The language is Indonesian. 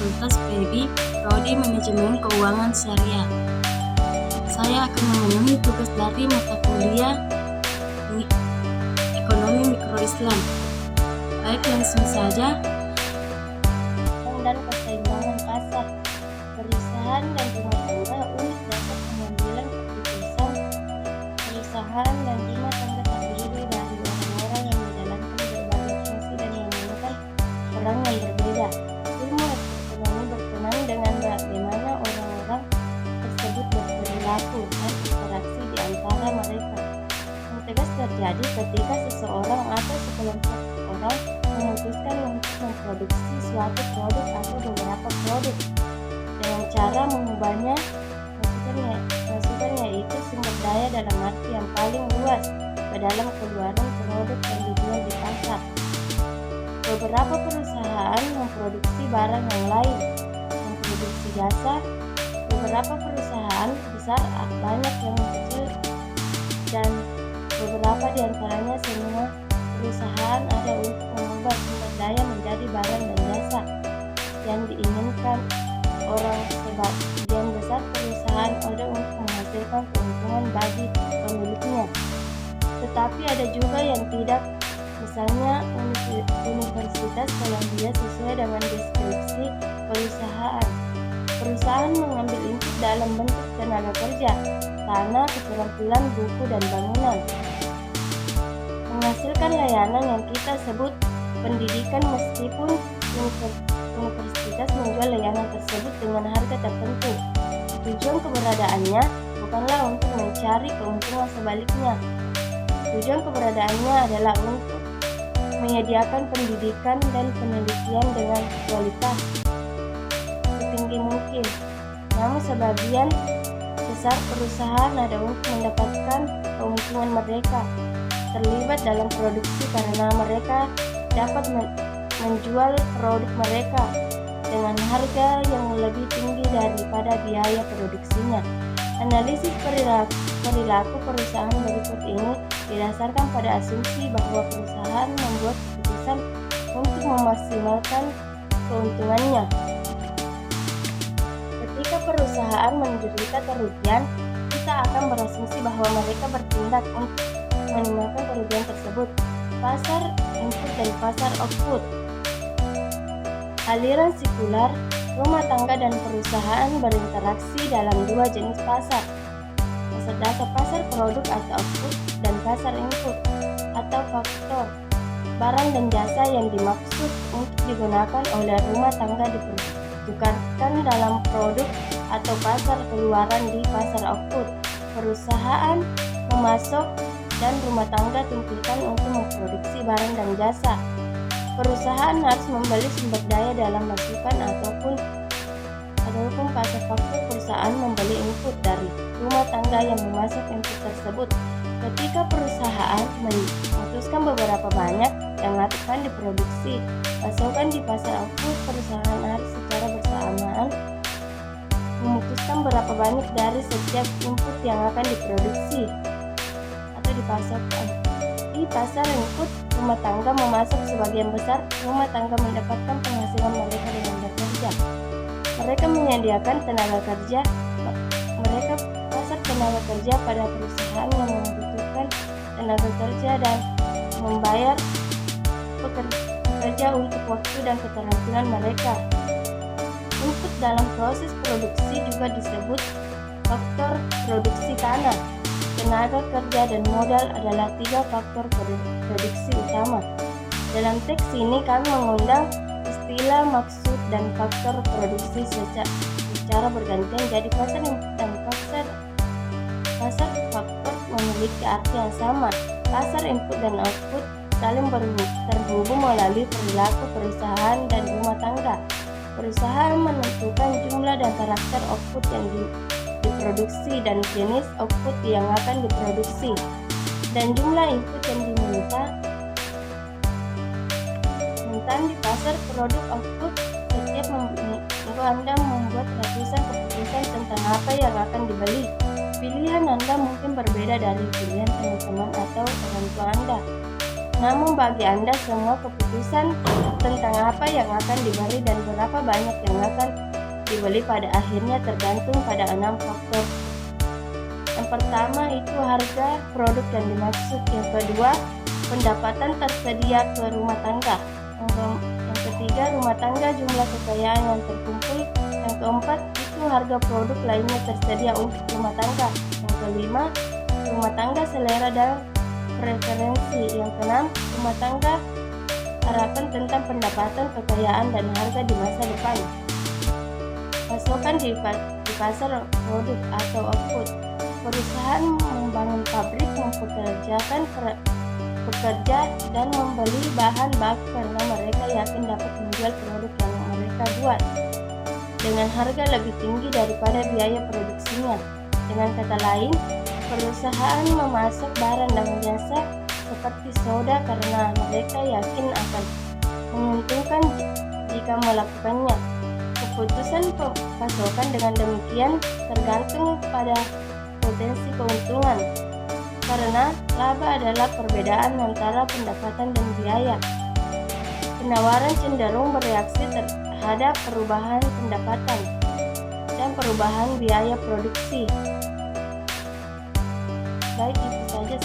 Fakultas PEBI, Prodi Manajemen Keuangan Syariah. Saya akan memenuhi tugas dari mata kuliah Ekonomi Mikro Islam. Baik, langsung saja. Dan keseimbangan pasar, perusahaan dan rumah tangga untuk dapat mengambil keputusan. Perusahaan dan rumah tangga terdiri dari orang-orang yang menjalankan berbagai fungsi dan memainkan peran yang berbeda. Ilmu ekonomi berkenaan dengan bagaimana orang-orang tersebut berperilaku dan interaksi di antara mereka. Yang tegas terjadi ketika seseorang atau sekelompok orang memutuskan untuk memproduksi suatu produk atau beberapa produk dengan cara mengubahnya, maksudnya yaitu sumber daya dalam arti yang paling luas ke dalam keluaran produk yang dijual di pasar. Beberapa perusahaan memproduksi barang yang lain, memproduksi jasa. Beberapa perusahaan besar, banyak yang kecil, dan beberapa diantaranya semua perusahaan ada untuk mengubah sumber daya menjadi barang dan jasa yang diinginkan orang. Sebagian besar perusahaan ada untuk menghasilkan keuntungan bagi pemiliknya, tetapi ada juga yang tidak. Misalnya Universitas Columbia sesuai dengan deskripsi perusahaan. Perusahaan mengambil input dalam bentuk tenaga kerja, tanah, keterampilan, buku, dan bangunan, menghasilkan layanan yang kita sebut pendidikan. Meskipun universitas menjual layanan tersebut dengan harga tertentu, tujuan keberadaannya bukanlah untuk mencari keuntungan, sebaliknya. Tujuan keberadaannya adalah untuk menyediakan pendidikan dan penelitian dengan kualitas setinggi mungkin. Namun sebagian besar perusahaan ada untuk mendapatkan keuntungan. Mereka terlibat dalam produksi karena mereka dapat menjual produk mereka dengan harga yang lebih tinggi daripada biaya produksinya. Analisis perilaku perusahaan berikut ini didasarkan pada asumsi bahwa perusahaan membuat keputusan untuk memaksimalkan keuntungannya. Ketika perusahaan menderita kerugian, kita akan berasumsi bahwa mereka bertindak untuk minimalkan kerugian tersebut. Pasar input dan pasar output. Aliran sirkular, rumah tangga dan perusahaan berinteraksi dalam dua jenis pasar. Pasar dasar, pasar produk atau output, dan pasar input atau faktor. Barang dan jasa yang dimaksud untuk digunakan oleh rumah tangga ditukarkan dalam produk atau pasar keluaran di pasar output. Perusahaan memasok dan rumah tangga tuntutkan untuk memproduksi barang dan jasa. Perusahaan harus membeli sumber daya dalam masukan ataupun pasar faktor. Perusahaan membeli input dari rumah tangga yang memasak input tersebut. Ketika perusahaan memutuskan beberapa banyak yang akan diproduksi masukan di pasar output, perusahaan harus secara bersamaan memutuskan berapa banyak dari setiap input yang akan diproduksi atau dipasarkan. Di pasar input, rumah tangga memasak sebagian besar. Rumah tangga mendapatkan penghasilan mereka dengan bekerja. Mereka menyediakan tenaga kerja. Mereka pasar tenaga kerja pada perusahaan yang membutuhkan tenaga kerja dan membayar pekerja untuk waktu dan keterampilan mereka. Input dalam proses produksi juga disebut faktor produksi. Tanah, tenaga kerja, dan modal adalah tiga faktor produksi utama. Dalam teks ini kami mengundang istilah maksud dan faktor produksi secara bergantian. Jadi pasar input dan pasar faktor memiliki arti yang sama. Pasar input dan output saling terhubung melalui perilaku perusahaan dan rumah tangga. Perusahaan menentukan jumlah dan karakter output yang diproduksi dan jenis output yang akan diproduksi, dan jumlah input yang diminta di pasar produk output. Setiap minggu Anda membuat ratusan keputusan tentang apa yang akan dibeli. Pilihan Anda mungkin berbeda dari pilihan teman-teman atau orang tua Anda. Namun bagi Anda semua, keputusan tentang apa yang akan dibeli dan berapa banyak yang akan dibeli pada akhirnya tergantung pada 6 faktor. Yang pertama itu harga produk yang dimaksud. Yang kedua, pendapatan tersedia ke rumah tangga. Yang ketiga, rumah tangga, jumlah kekayaan yang terkumpul. Yang keempat, itu harga produk lainnya tersedia untuk rumah tangga. Yang kelima, rumah tangga selera dan preferensi. Yang keenam, rumah tangga harapan tentang pendapatan, kekayaan, dan harga di masa depan. Pasokan di pasar produk atau output. Perusahaan membangun pabrik, mempekerjakan pekerja, dan membeli bahan baku karena mereka yakin dapat menjual produk yang mereka buat dengan harga lebih tinggi daripada biaya produksinya. Dengan kata lain, perusahaan memasok barang dan jasa seperti soda karena mereka yakin akan menguntungkan jika melakukannya. Keputusan pasokan dengan demikian tergantung pada potensi keuntungan, karena laba adalah perbedaan antara pendapatan dan biaya. Penawaran cenderung bereaksi terhadap perubahan pendapatan dan perubahan biaya produksi. Baik, itu saja.